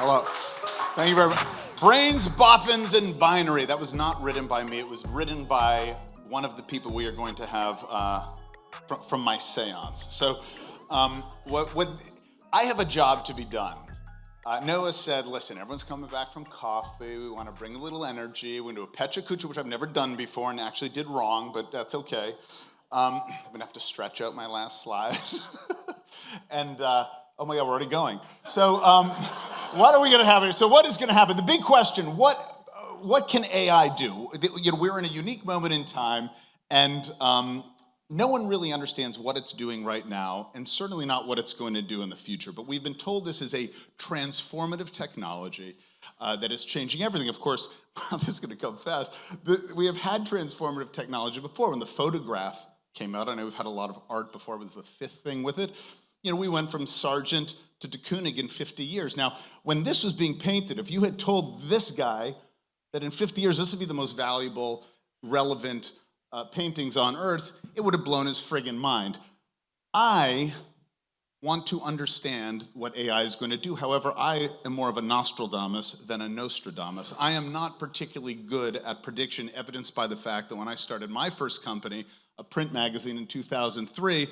Hello. Thank you very much. Brains, Boffins, and Binary. That was not written by me. It was written by one of the people we are going to have from my seance. So what I have a job to be done. Noah said, listen, everyone's coming back from coffee. We want to bring a little energy. We're going to do a PechaKucha, which I've never done before and actually did wrong, but that's okay. I'm going to have to stretch out my last slide. And, oh my God, we're already going. So what are we going to have here? So what is going to happen? The big question, what can AI do? You know, we're in a unique moment in time, and no one really understands what it's doing right now, and certainly not what it's going to do in the future. But we've been told this is a transformative technology that is changing everything. Of course, this is going to come fast. We have had transformative technology before. When the photograph came out, I know we've had a lot of art before. It was the fifth thing with it. You know, we went from Sargent to de Kooning in 50 years. Now, when this was being painted, if you had told this guy that in 50 years this would be the most valuable, relevant paintings on Earth, it would have blown his friggin' mind. I want to understand what AI is going to do. However, I am more of a Nostradamus than a Nostradamus. I am not particularly good at prediction, evidenced by the fact that when I started my first company, a print magazine in 2003,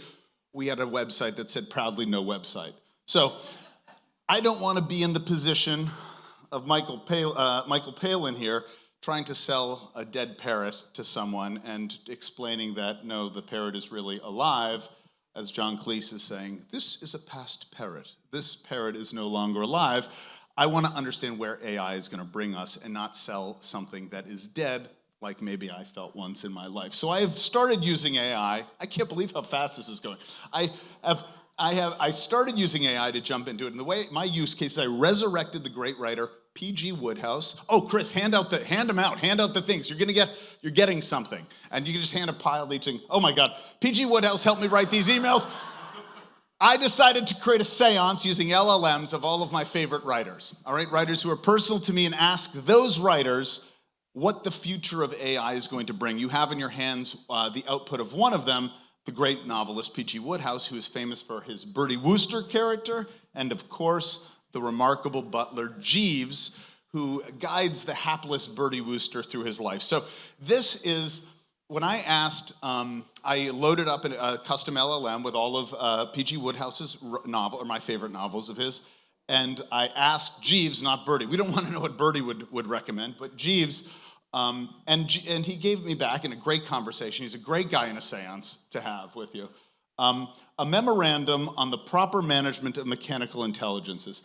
we had a website that said proudly no website. So I don't want to be in the position of Michael Palin here, trying to sell a dead parrot to someone and explaining that, no, the parrot is really alive, as John Cleese is saying, this is a past parrot. This parrot is no longer alive. I want to understand where AI is going to bring us and not sell something that is dead, like maybe I felt once in my life. So I have started using AI. I can't believe how fast this is going. I started using AI to jump into it. And the way my use case is I resurrected the great writer P.G. Wodehouse. Oh, Chris, hand out the things. You're getting something. And you can just hand a pile of each thing. Oh my God, P.G. Wodehouse helped me write these emails. I decided to create a seance using LLMs of all of my favorite writers. All right, writers who are personal to me, and ask those writers what the future of AI is going to bring. You have in your hands the output of one of them, the great novelist P.G. Wodehouse, who is famous for his Bertie Wooster character, and of course, the remarkable butler Jeeves, who guides the hapless Bertie Wooster through his life. So this is, when I asked, I loaded up a custom LLM with all of P.G. Wodehouse's novel, or my favorite novels of his, and I asked Jeeves, not Bertie. We don't want to know what Bertie would recommend, but Jeeves, and he gave me back in a great conversation. He's a great guy in a seance to have with you. A memorandum on the proper management of mechanical intelligences.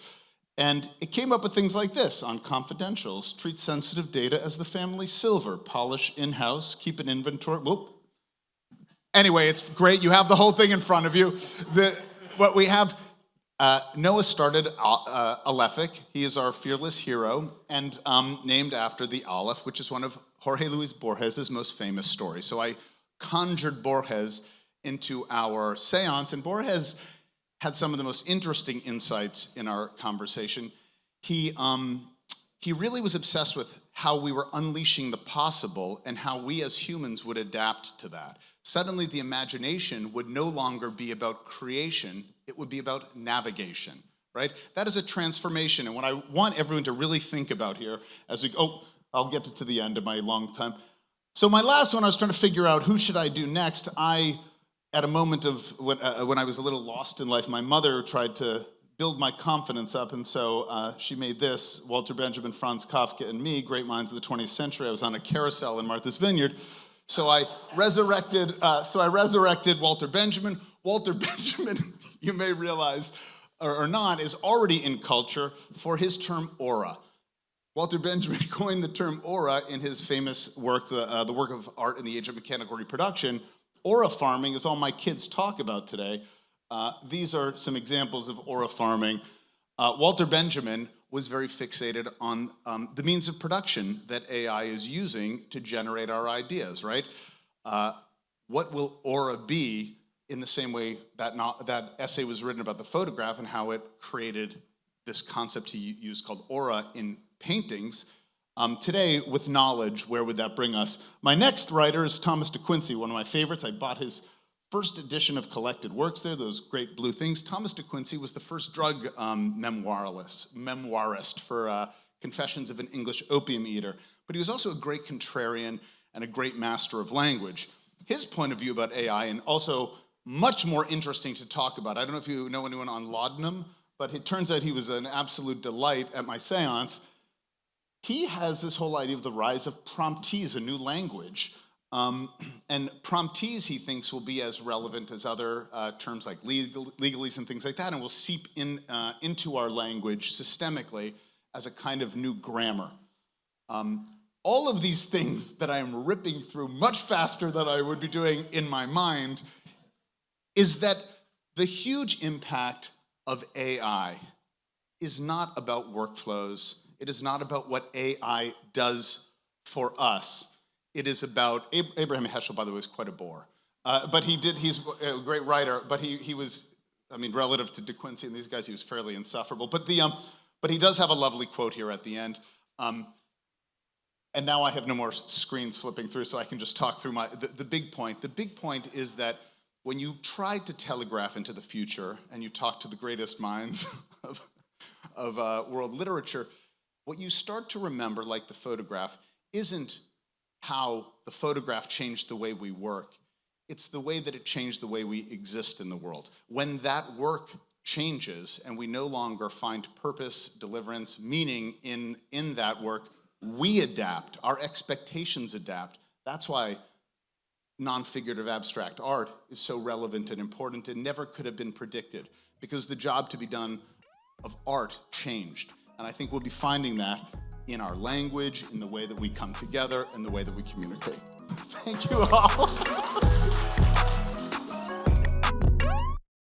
And it came up with things like this: on confidentials, treat sensitive data as the family silver, polish in-house, keep an inventory. Whoop. Anyway, it's great. You have the whole thing in front of you. What we have, Noah started Alephic. He is our fearless hero, and named after the Aleph, which is one of Jorge Luis Borges' most famous stories. So I conjured Borges into our seance, and Borges had some of the most interesting insights in our conversation. He really was obsessed with how we were unleashing the possible and how we as humans would adapt to that. Suddenly the imagination would no longer be about creation, it would be about navigation, right? That is a transformation, and what I want everyone to really think about here as we, I'll get to the end of my long time. So my last one, I was trying to figure out who should I do next. At a moment of when I was a little lost in life, my mother tried to build my confidence up, and so she made this, Walter Benjamin, Franz Kafka, and me, great minds of the 20th century. I was on a carousel in Martha's Vineyard, so I resurrected Walter Benjamin. Walter Benjamin, you may realize, or not, is already in culture for his term aura. Walter Benjamin coined the term aura in his famous work, the work of art in the age of mechanical reproduction. Aura farming is all my kids talk about today. These are some examples of aura farming. Walter Benjamin was very fixated on the means of production that AI is using to generate our ideas, right? What will aura be, in the same way that essay was written about the photograph and how it created this concept he used called aura in paintings. Today, with knowledge, where would that bring us? My next writer is Thomas de Quincey, one of my favorites. I bought his first edition of collected works there, those great blue things. Thomas de Quincey was the first drug memoirist for Confessions of an English Opium Eater, but he was also a great contrarian and a great master of language. His point of view about AI, and also much more interesting to talk about, I don't know if you know anyone on laudanum, but it turns out he was an absolute delight at my seance. He has this whole idea of the rise of promptees, a new language. And promptees, he thinks, will be as relevant as other terms like legalese and things like that, and will seep into our language systemically as a kind of new grammar. All of these things that I am ripping through much faster than I would be doing in my mind is that the huge impact of AI is not about workflows. It is not about what AI does for us. It is about, Abraham Heschel, by the way, is quite a bore. But he's a great writer, but he was, I mean, relative to De Quincey and these guys, he was fairly insufferable. But he does have a lovely quote here at the end. And now I have no more screens flipping through, so I can just talk through the big point. The big point is that when you try to telegraph into the future and you talk to the greatest minds of world literature, what you start to remember, like the photograph, isn't how the photograph changed the way we work. It's the way that it changed the way we exist in the world. When that work changes and we no longer find purpose, deliverance, meaning in that work, we adapt, our expectations adapt. That's why non-figurative abstract art is so relevant and important and never could have been predicted, because the job to be done of art changed. And I think we'll be finding that in our language, in the way that we come together, and the way that we communicate. Thank you all.